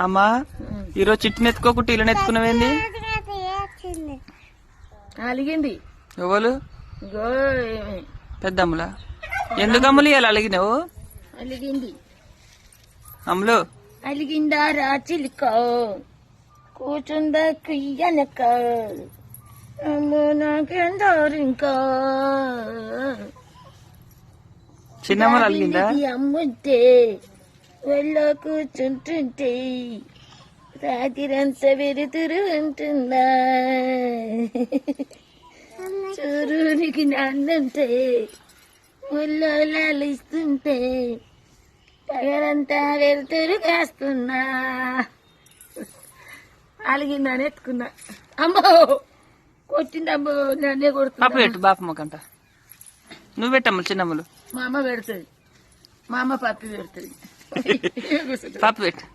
అమ్మా ఈరోజు చిట్టుని ఎత్తుకోకుండా ఇల్లు ఎత్తుకున్నావేంది? అలిగింది. ఎవరు? పెద్దమ్మలా? ఎందుకు అమ్ములు ఇవాళ అలిగినావు? అలిగింది. అమ్ములు అలిగిందా రాచిలిక కూర్చుందా కుయ్యనక అమ్మో నాకేందారింకా చిన్నమ్మలు అలిగిందా? అమ్ముంటే వెళ్ళ కూర్చుంటుంటే రాత్రిరంతా వెరుతురు ఉంటుందా చూరునికి నాన్నంటే ఒళ్ళో లాలిస్తుంటే పగలంతా వెళ్తురు కాస్తున్నా. అలిగిందని ఎత్తుకున్నా. అమ్మో కొట్టిందమ్మో, నన్నే కొడుతున్నా. పాప పెట్టు బాపమ్మకంట. నువ్వు పెట్టమ్మలు చిన్నమ్మలు. మా అమ్మ పెడుతుంది. మా అమ్మ పప్పి పెడుతుంది. పాప పెట్టు.